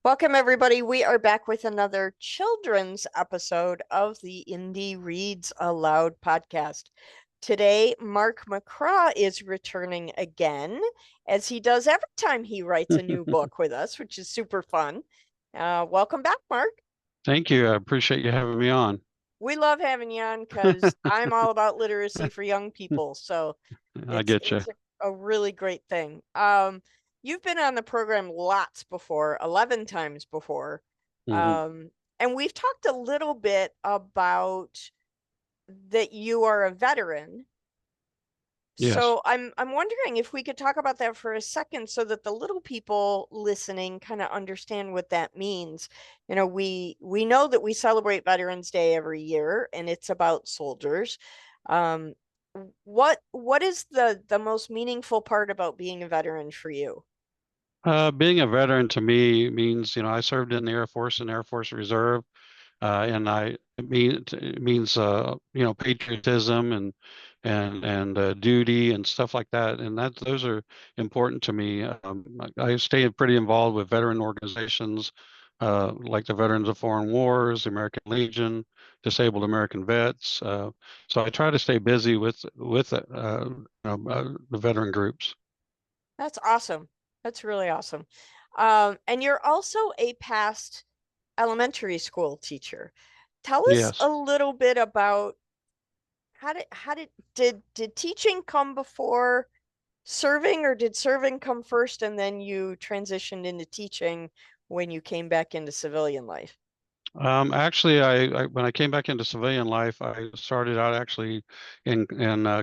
Welcome, everybody. We are back with another children's episode of the Indie Reads Aloud podcast. Today, Mark McCraw is returning again, as he does every time he writes a new book with us, which is super fun. Welcome back, Mark. Thank you. I appreciate you having me on. We love having you on because I'm all about literacy for young people. So I it's get you. it's a really great thing. You've been on the program lots before, 11 times before. Hmm. And we've talked a little bit about that you are a veteran. Yes. So I'm wondering if we could talk about that for a second so that the little people listening kind of understand what that means. You know, we know that we celebrate Veterans Day every year and it's about soldiers. Um, what is the most meaningful part about being a veteran for you? Being a veteran to me means, I served in the Air Force and Air Force Reserve, and it means, patriotism and duty and stuff like that. And those are important to me. I stay pretty involved with veteran organizations, like the Veterans of Foreign Wars, the American Legion, Disabled American Vets. So I try to stay busy with the veteran groups. That's awesome. That's really awesome. And you're also a past elementary school teacher. Tell us Yes. a little bit about how did teaching come before serving, or did serving come first and then you transitioned into teaching when you came back into civilian life? Actually, when I came back into civilian life, I started out actually in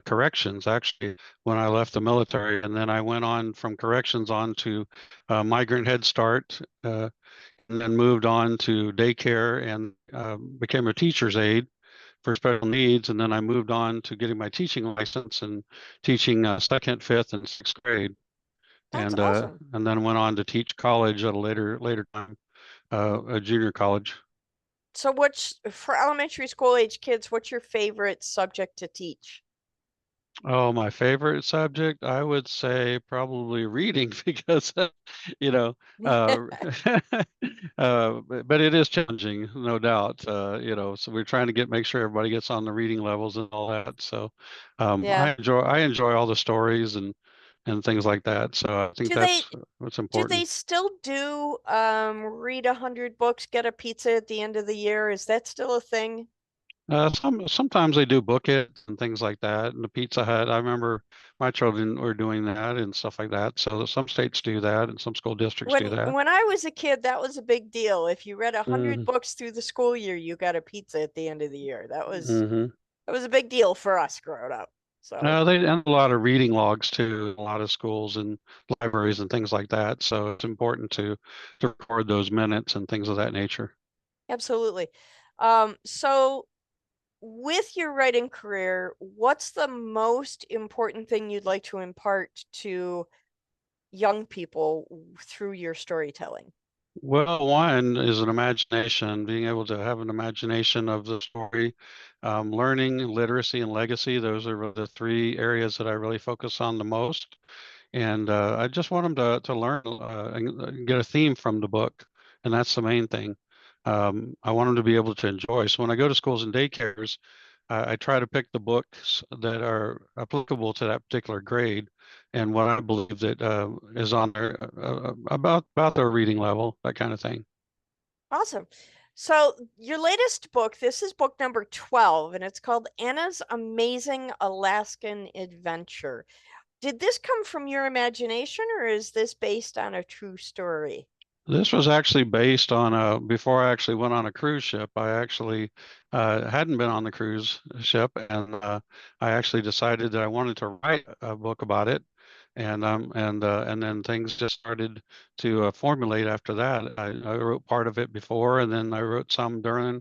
corrections. Actually, when I left the military, and then I went on from corrections on to Migrant Head Start, and then moved on to daycare and became a teacher's aide for special needs. And then I moved on to getting my teaching license and teaching second, fifth, and sixth grade, That's and awesome. then went on to teach college at a later time, a junior college. So what's for elementary school age kids, what's your favorite subject to teach? Oh, my favorite subject, I would say probably reading because, you know, uh, but it is challenging, no doubt. So we're trying to make sure everybody gets on the reading levels and all that. So, Yeah. I enjoy all the stories and things like that. So I think Do they that's what's do they important. still do read 100 books, get a pizza at the end of the year? Is that still a thing? Sometimes they do book it and things like that. And the Pizza Hut, I remember my children were doing that and stuff like that. So some states do that and some school districts do that. When I was a kid, that was a big deal. If you read 100 Hmm. books through the school year, you got a pizza at the end of the year. Hmm. That was a big deal for us growing up. So, They and a lot of reading logs too, in a lot of schools and libraries and things like that. So it's important to record those minutes and things of that nature. absolutely. So with your writing career, what's the most important thing you'd like to impart to young people through your storytelling? Well, one is an imagination, being able to have an imagination of the story, learning, literacy, and legacy. Those are the three areas that I really focus on the most. And I just want them to learn and get a theme from the book, and that's the main thing. I want them to be able to enjoy. So when I go to schools and daycares, I try to pick the books that are applicable to that particular grade, and what I believe that is on their about their reading level, that kind of thing. Awesome. So your latest book, this is book number 12, and it's called Anna's Amazing Alaskan Adventure. Did this come from your imagination, or is this based on a true story? This was actually based on before I actually went on a cruise ship. I actually hadn't been on the cruise ship, and I actually decided that I wanted to write a book about it, and then things just started to formulate after that. I wrote part of it before, and then I wrote some during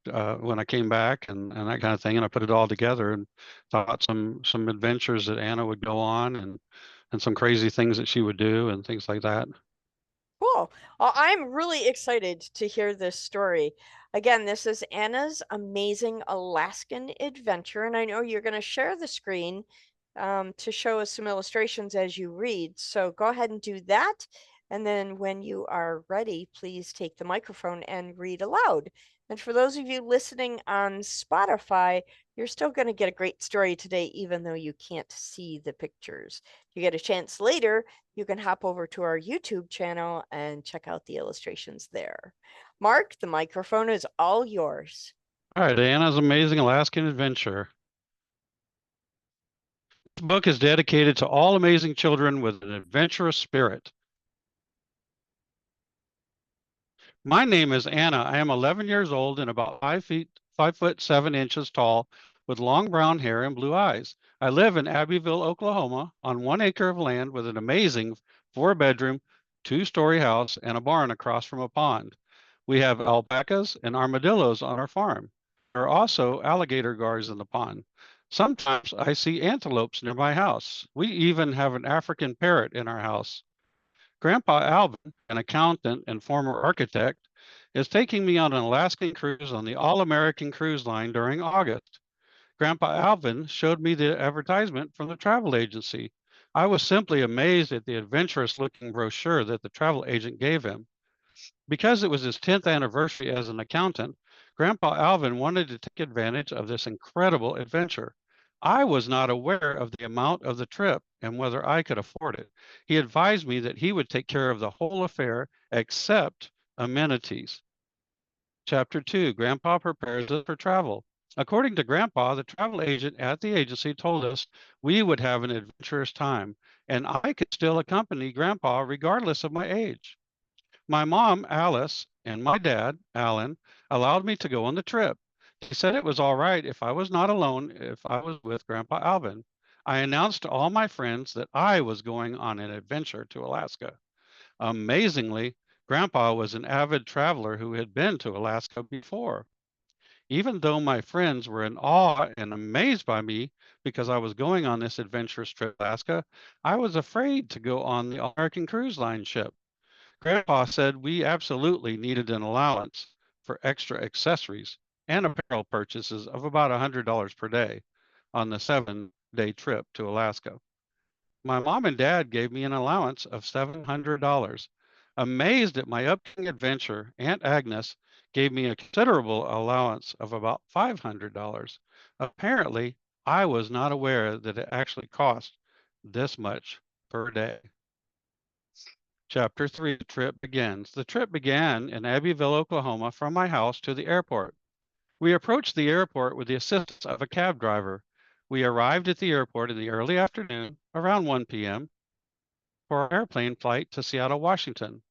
when I came back, and that kind of thing, and I put it all together and thought some adventures that Anna would go on, and some crazy things that she would do, and things like that. Cool. Well, I'm really excited to hear this story. Again, this is Anna's Amazing Alaskan Adventure, and I know you're going to share the screen to show us some illustrations as you read. So go ahead and do that, And then when you are ready, please take the microphone and read aloud. And for those of you listening on Spotify, you're still going to get a great story today, even though you can't see the pictures. If you get a chance later, you can hop over to our YouTube channel and check out the illustrations there. Mark, the microphone is all yours. All right, Anna's Amazing Alaskan Adventure. This book is dedicated to all amazing children with an adventurous spirit. My name is Anna. I am 11 years old and about 5'7" tall, with long brown hair and blue eyes. I live in Abbeville, Oklahoma, on 1 acre of land with an amazing 4-bedroom, 2-story house and a barn across from a pond. We have alpacas and armadillos on our farm. There are also alligator guards in the pond. Sometimes I see antelopes near my house. We even have an African parrot in our house. Grandpa Alvin, an accountant and former architect, is taking me on an Alaskan cruise on the All American Cruise Line during August. Grandpa Alvin showed me the advertisement from the travel agency. I was simply amazed at the adventurous looking brochure that the travel agent gave him. Because it was his 10th anniversary as an accountant, Grandpa Alvin wanted to take advantage of this incredible adventure. I was not aware of the amount of the trip and whether I could afford it. He advised me that he would take care of the whole affair except amenities. Chapter 2, Grandpa Prepares Us for Travel. According to Grandpa, the travel agent at the agency told us we would have an adventurous time, and I could still accompany Grandpa regardless of my age. My mom, Alice, and my dad, Alan, allowed me to go on the trip. They said it was all right if I was not alone, if I was with Grandpa Alvin. I announced to all my friends that I was going on an adventure to Alaska. Amazingly, Grandpa was an avid traveler who had been to Alaska before. Even though my friends were in awe and amazed by me because I was going on this adventurous trip to Alaska, I was afraid to go on the American Cruise Line ship. Grandpa said we absolutely needed an allowance for extra accessories and apparel purchases of about $100 per day on the 7-day trip to Alaska. My mom and dad gave me an allowance of $700. Amazed at my upcoming adventure, Aunt Agnes gave me a considerable allowance of about $500. Apparently, I was not aware that it actually cost this much per day. Chapter 3, the trip begins. The trip began in Abbeville, Oklahoma, from my house to the airport. We approached the airport with the assistance of a cab driver. We arrived at the airport in the early afternoon, around 1 p.m., for our airplane flight to Seattle, Washington.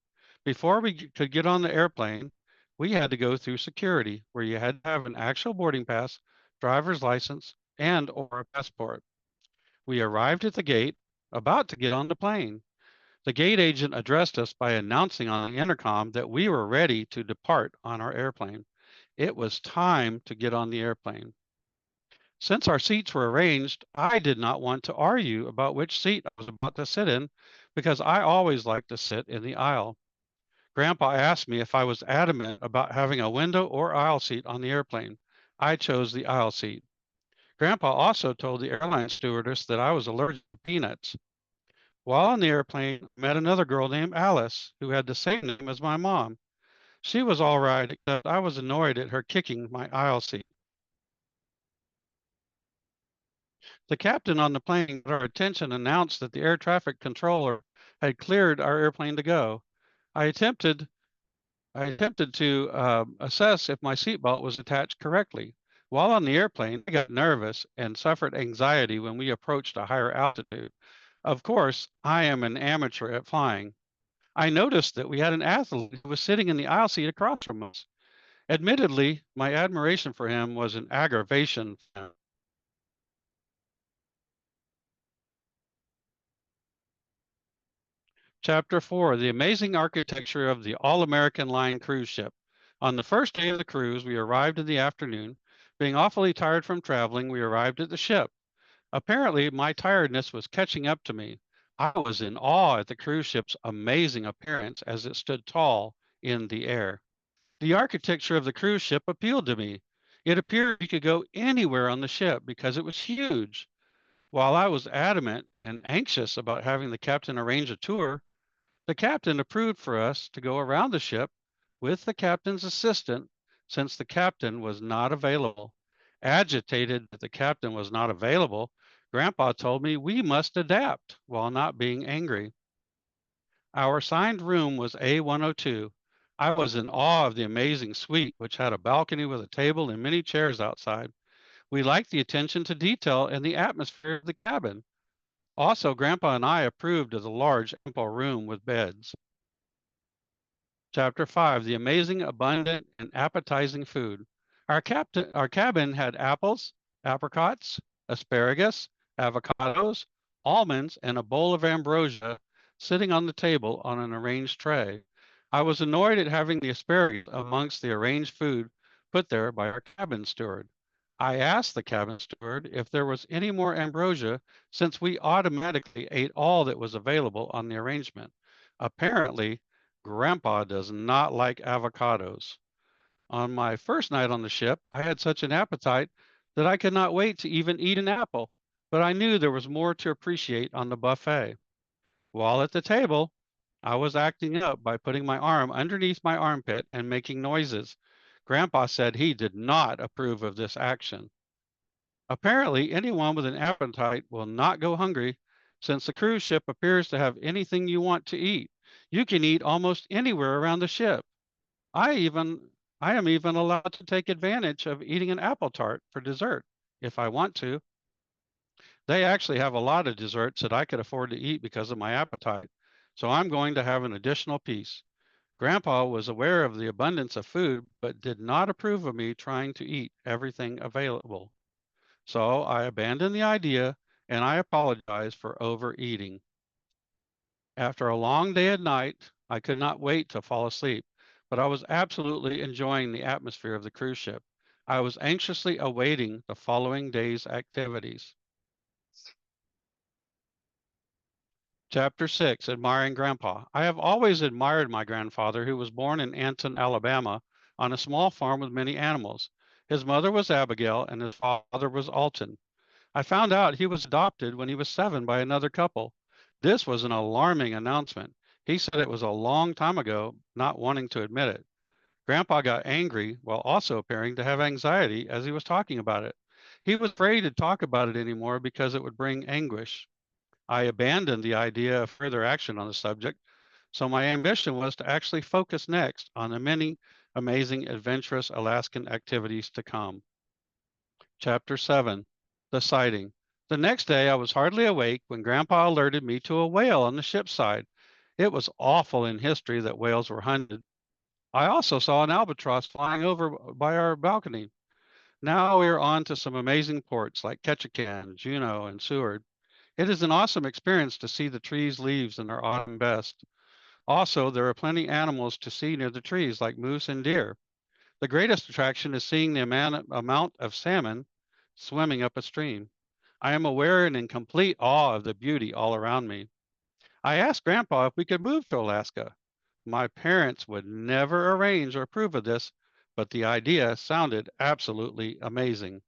Before we could get on the airplane, we had to go through security, where you had to have an actual boarding pass, driver's license, and or a passport. We arrived at the gate, about to get on the plane. The gate agent addressed us by announcing on the intercom that we were ready to depart on our airplane. It was time to get on the airplane. Since our seats were arranged, I did not want to argue about which seat I was about to sit in because I always like to sit in the aisle. Grandpa asked me if I was adamant about having a window or aisle seat on the airplane. I chose the aisle seat. Grandpa also told the airline stewardess that I was allergic to peanuts. While on the airplane, I met another girl named Alice who had the same name as my mom. She was all right, except I was annoyed at her kicking my aisle seat. The captain on the plane got our attention and announced that the air traffic controller had cleared our airplane to go. I attempted to assess if my seatbelt was attached correctly. While on the airplane, I got nervous and suffered anxiety when we approached a higher altitude. Of course, I am an amateur at flying. I noticed that we had an athlete who was sitting in the aisle seat across from us. Admittedly, my admiration for him was an aggravation. Chapter 4, The Amazing Architecture of the All-American Line Cruise Ship. On the first day of the cruise, we arrived in the afternoon. Being awfully tired from traveling, we arrived at the ship. Apparently, my tiredness was catching up to me. I was in awe at the cruise ship's amazing appearance as it stood tall in the air. The architecture of the cruise ship appealed to me. It appeared you could go anywhere on the ship because it was huge. While I was adamant and anxious about having the captain arrange a tour, The captain approved for us to go around the ship with the captain's assistant since the captain was not available. Agitated that the captain was not available, Grandpa told me we must adapt while not being angry. Our assigned room was A102. I was in awe of the amazing suite, which had a balcony with a table and many chairs outside. We liked the attention to detail and the atmosphere of the cabin. Also, Grandpa and I approved of the large, ample room with beds. Chapter 5: The Amazing, Abundant, and Appetizing Food. Our cabin had apples, apricots, asparagus, avocados, almonds, and a bowl of ambrosia sitting on the table on an arranged tray. I was annoyed at having the asparagus amongst the arranged food put there by our cabin steward. I asked the cabin steward if there was any more ambrosia since we automatically ate all that was available on the arrangement. Apparently, Grandpa does not like avocados. On my first night on the ship, I had such an appetite that I could not wait to even eat an apple, but I knew there was more to appreciate on the buffet. While at the table, I was acting up by putting my arm underneath my armpit and making noises. Grandpa said he did not approve of this action. Apparently, anyone with an appetite will not go hungry since the cruise ship appears to have anything you want to eat. You can eat almost anywhere around the ship. I even I am even allowed to take advantage of eating an apple tart for dessert if I want to. They actually have a lot of desserts that I could afford to eat because of my appetite. So I'm going to have an additional piece. Grandpa was aware of the abundance of food, but did not approve of me trying to eat everything available. So I abandoned the idea and I apologized for overeating. After a long day at night, I could not wait to fall asleep, but I was absolutely enjoying the atmosphere of the cruise ship. I was anxiously awaiting the following day's activities. Chapter 6: Admiring Grandpa. I have always admired my grandfather, who was born in Anson, Alabama, on a small farm with many animals. His mother was Abigail and his father was Alton. I found out he was adopted when he was 7 by another couple. This was an alarming announcement. He said it was a long time ago, not wanting to admit it. Grandpa got angry while also appearing to have anxiety as he was talking about it. He was afraid to talk about it anymore because it would bring anguish. I abandoned the idea of further action on the subject, so my ambition was to actually focus next on the many amazing, adventurous Alaskan activities to come. Chapter 7: The Sighting. The next day I was hardly awake when Grandpa alerted me to a whale on the ship's side. It was awful in history that whales were hunted. I also saw an albatross flying over by our balcony. Now we are on to some amazing ports like Ketchikan, Juneau, and Seward. It is an awesome experience to see the trees' leaves in their autumn best. Also, there are plenty animals to see near the trees like moose and deer. The greatest attraction is seeing the amount of salmon swimming up a stream. I am aware and in complete awe of the beauty all around me. I asked Grandpa if we could move to Alaska. My parents would never arrange or approve of this, but the idea sounded absolutely amazing.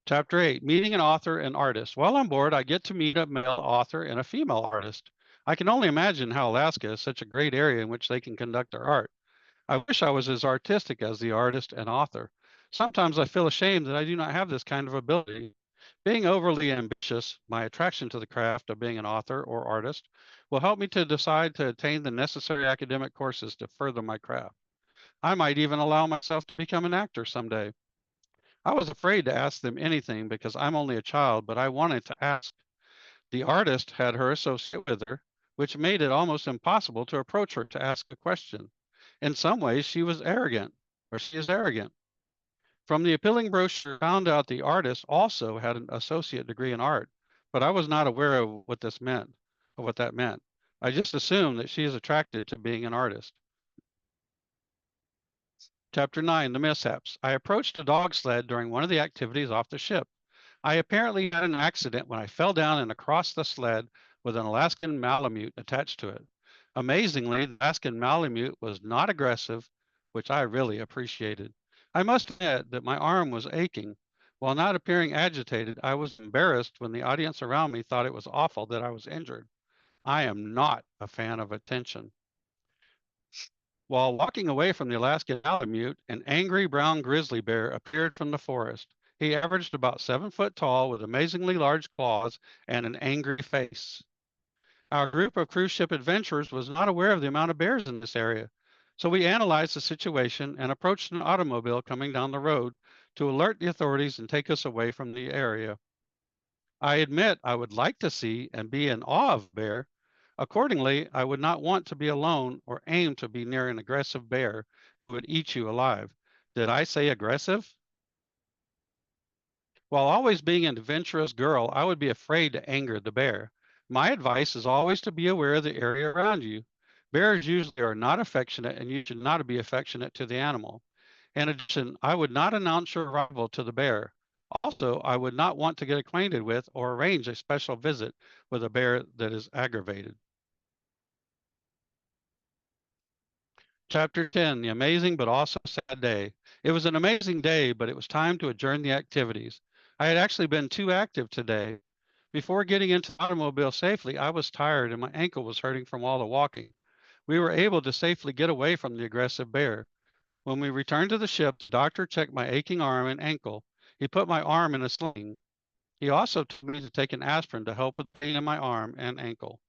Chapter 8: Meeting an Author and Artist. While on board, I get to meet a male author and a female artist. I can only imagine how Alaska is such a great area in which they can conduct their art. I wish I was as artistic as the artist and author. Sometimes I feel ashamed that I do not have this kind of ability. Being overly ambitious, my attraction to the craft of being an author or artist will help me to decide to attain the necessary academic courses to further my craft. I might even allow myself to become an actor someday. I was afraid to ask them anything because I'm only a child, but I wanted to ask. The artist had her associate with her, which made it almost impossible to approach her to ask a question. In some ways, she was arrogant, or she is arrogant. From the appealing brochure, I found out the artist also had an associate degree in art, but I was not aware of what this meant, of what that meant. I just assumed that she is attracted to being an artist. Chapter 9: The Mishaps. I approached a dog sled during one of the activities off the ship. I apparently had an accident when I fell down and across the sled with an Alaskan Malamute attached to it. Amazingly, the Alaskan Malamute was not aggressive, which I really appreciated. I must admit that my arm was aching. While not appearing agitated, I was embarrassed when the audience around me thought it was awful that I was injured. I am not a fan of attention. While walking away from the Alaskan Malamute, an angry brown grizzly bear appeared from the forest. He averaged about 7 foot tall with amazingly large claws and an angry face. Our group of cruise ship adventurers was not aware of the amount of bears in this area. So we analyzed the situation and approached an automobile coming down the road to alert the authorities and take us away from the area. I admit I would like to see and be in awe of bear. Accordingly, I would not want to be alone or aim to be near an aggressive bear who would eat you alive. Did I say aggressive? While always being an adventurous girl, I would be afraid to anger the bear. My advice is always to be aware of the area around you. Bears usually are not affectionate, and you should not be affectionate to the animal. In addition, I would not announce your arrival to the bear. Also, I would not want to get acquainted with or arrange a special visit with a bear that is aggravated. Chapter 10, The Amazing but Also Sad Day. It was an amazing day, but it was time to adjourn the activities. I had actually been too active today. Before getting into the automobile safely, I was tired and my ankle was hurting from all the walking. We were able to safely get away from the aggressive bear. When we returned to the ship, the doctor checked my aching arm and ankle. He put my arm in a sling. He also told me to take an aspirin to help with pain in my arm and ankle.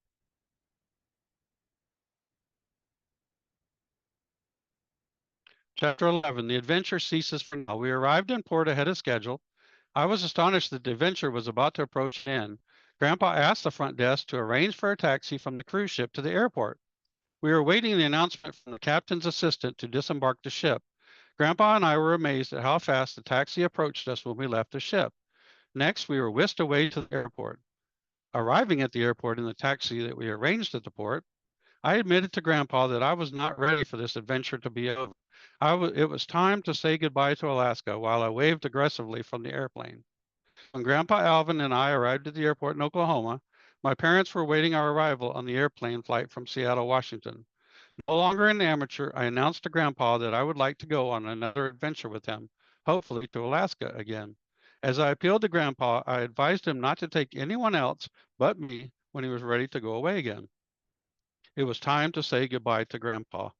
Chapter 11, The Adventure Ceases for Now. We arrived in port ahead of schedule. I was astonished that the adventure was about to approach an end. Grandpa asked the front desk to arrange for a taxi from the cruise ship to the airport. We were awaiting the announcement from the captain's assistant to disembark the ship. Grandpa and I were amazed at how fast the taxi approached us when we left the ship. Next, we were whisked away to the airport. Arriving at the airport in the taxi that we arranged at the port, I admitted to Grandpa that I was not ready for this adventure to be over. It was time to say goodbye to Alaska while I waved aggressively from the airplane. When Grandpa Alvin and I arrived at the airport in Oklahoma, my parents were awaiting our arrival on the airplane flight from Seattle, Washington. No longer an amateur, I announced to Grandpa that I would like to go on another adventure with him, hopefully to Alaska again. As I appealed to Grandpa, I advised him not to take anyone else but me when he was ready to go away again. It was time to say goodbye to Grandpa.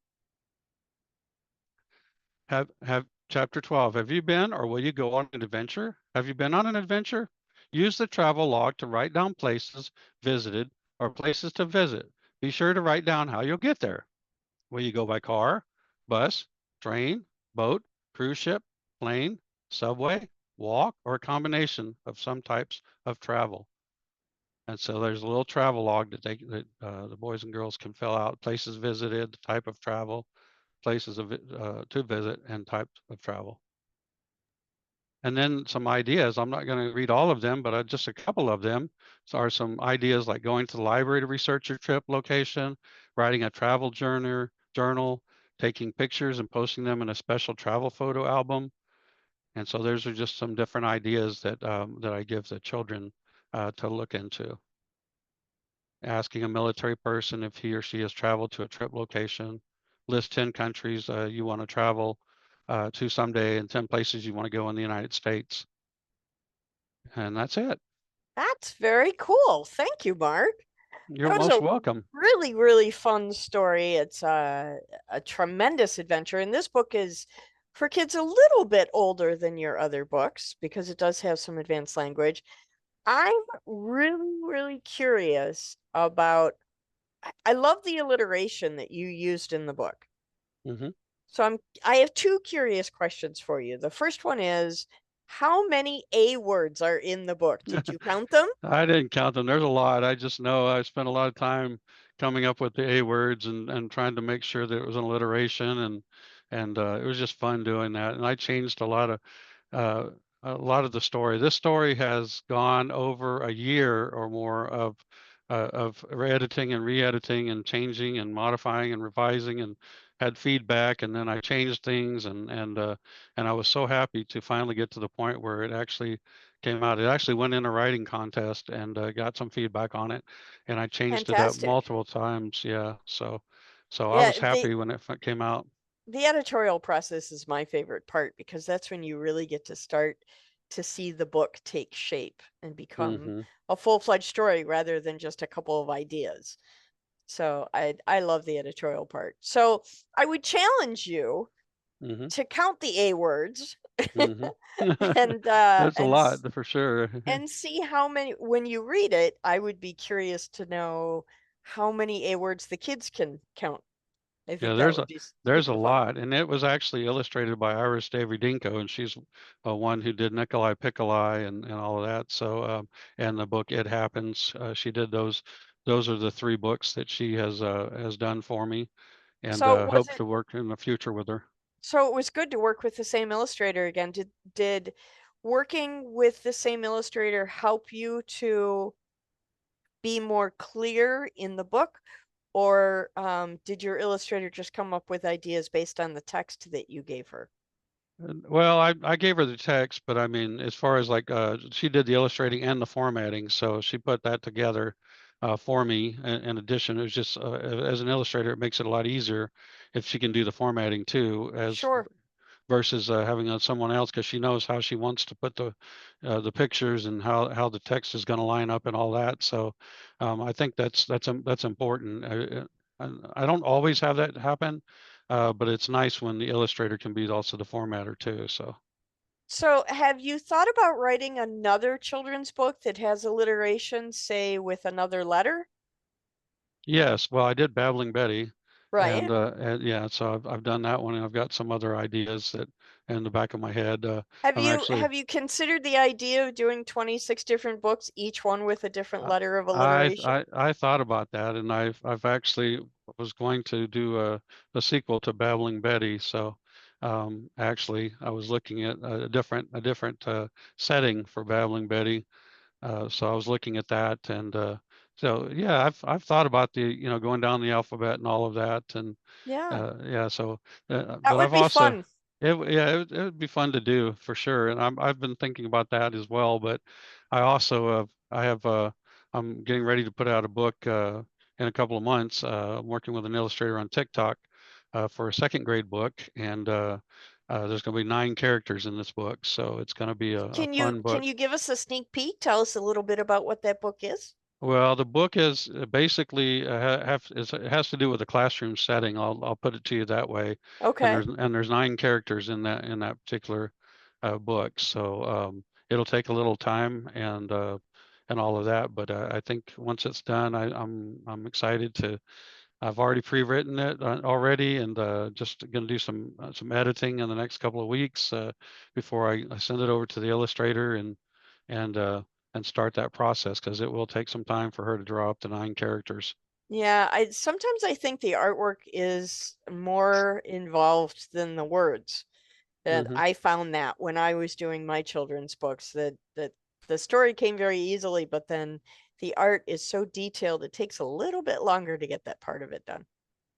Have chapter 12. Have you been or will you go on an adventure? Have you been on an adventure? Use the travel log to write down places visited or places to visit. Be sure to write down how you'll get there. Will you go by car, bus, train, boat, cruise ship, plane, subway, walk, or a combination of some types of travel? And so there's a little travel log that the boys and girls can fill out: places visited, the type of travel, places to visit, and types of travel. And then some ideas. I'm not going to read all of them, but just a couple of them are some ideas like going to the library to research your trip location, writing a travel journal, taking pictures and posting them in a special travel photo album. And so those are just some different ideas that I give the children to look into. Asking a military person if he or she has traveled to a trip location, list 10 countries you want to travel to someday and 10 places you want to go in the United States. And that's it. That's very cool. Thank you, Mark. You're That was a most welcome. really, really fun story. It's a tremendous adventure. And this book is for kids a little bit older than your other books because it does have some advanced language. I'm really, really curious about, I love the alliteration that you used in the book. Hmm. So I have two curious questions for you. The first one is, how many A words are in the book? Did you count them? I didn't count them. There's a lot. I just know I spent a lot of time coming up with the A words and trying to make sure that it was an alliteration and it was just fun doing that. And I changed uh, a lot of the story. This story has gone over a year or more of editing and re-editing and changing and modifying and revising and had feedback, and then I changed things and I was so happy to finally get to the point where it actually came out. It actually went in a writing contest and got some feedback on it, and I changed it up Fantastic. multiple times. Yeah, so I was Yeah, the happy when it came out. the editorial process is my favorite part because that's when you really get to start to see the book take shape and become Mm-hmm. a full-fledged story rather than just a couple of ideas. So I love the editorial part. So I would challenge you Mm-hmm. to count the A words Mm-hmm. and There's a lot for sure. and see how many, when you read it, I would be curious to know how many A words the kids can count. I Yeah, think that would be there's a super fun. lot, and it was actually illustrated by Iris Davidinko, and she's one who did Nikolai Piccoli and all of that. So, and the book It Happens, she did those. Those are the three books that she has done for me, and So was hope it, to work in the future with her. so it was good to work with the same illustrator again. Did working with the same illustrator help you to be more clear in the book, or did your illustrator just come up with ideas based on the text that you gave her? Well, I gave her the text, but I mean, as far as like she did the illustrating and the formatting, so she put that together for me. In addition, it was just as an illustrator, it makes it a lot easier if she can do the formatting too, as Sure. versus having someone else, because she knows how she wants to put the pictures and how the text is going to line up and all that. So I think that's important. I don't always have that happen, but it's nice when the illustrator can be also the formatter too. So So have you thought about writing another children's book that has alliteration, say with another letter? yes, well, I did Babbling Betty, Right. and yeah, so I've done that one, and I've got some other ideas that in the back of my head. I'm actually Have you considered the idea of doing 26 different books, each one with a different I letter of alliteration? I thought about that, and I've actually was going to do a sequel to Babbling Betty. So actually, I was looking at a different setting for Babbling Betty. So I was looking at that, and so yeah, I've thought about the going down the alphabet and all of that, and Yeah, yeah, so that but would I've be also fun. it would be fun to do for sure, and I've been thinking about that as well. But I also I have I'm getting ready to put out a book in a couple of months. I'm working with an illustrator on TikTok for a second grade book, and there's going to be 9 characters in this book, so it's going to be a fun Can book. you give us a sneak peek? Tell us a little bit about what that book is. Well, the book is basically it has to do with the classroom setting. I'll put it to you that way. And Okay. there's 9 characters in that particular book. So it'll take a little time and all of that. But I think once it's done, I'm excited to. I've already pre-written it already, and just going to do some editing in the next couple of weeks before I send it over to the illustrator and uh, and start that process because it will take some time for her to draw up the 9 characters. Yeah, I sometimes I think the artwork is more involved than the words. And Hmm. I found that when I was doing my children's books that the story came very easily, but then the art is so detailed, it takes a little bit longer to get that part of it done.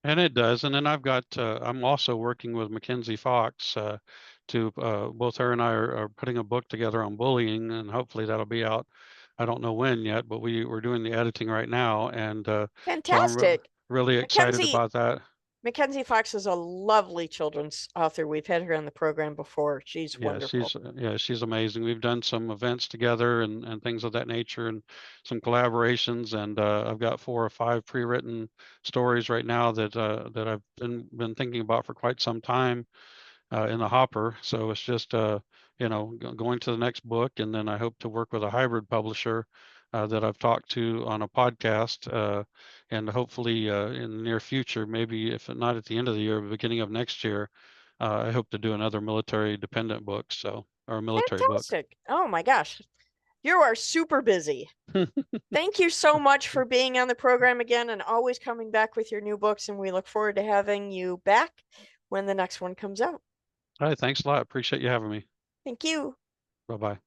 And it does. And then I'm also working with Mackenzie Fox to both her and I are putting a book together on bullying, and hopefully that'll be out. I don't know when yet, but we're doing the editing right now, and so Fantastic. really excited Mackenzie about that. Mackenzie Fox is a lovely children's author. We've had her on the program before. She's wonderful. Yeah, she's amazing. We've done some events together and things of that nature and some collaborations. And I've got 4 or 5 pre-written stories right now that I've been thinking about for quite some time in the hopper. So it's just going to the next book, and then I hope to work with a hybrid publisher that I've talked to on a podcast, and hopefully in the near future, maybe if not at the end of the year, beginning of next year, I hope to do another military dependent book. So or a military book. Fantastic. Oh my gosh. You are super busy. Thank you so much for being on the program again and always coming back with your new books. And we look forward to having you back when the next one comes out. All right, thanks a lot. Appreciate you having me. Thank you. Bye bye.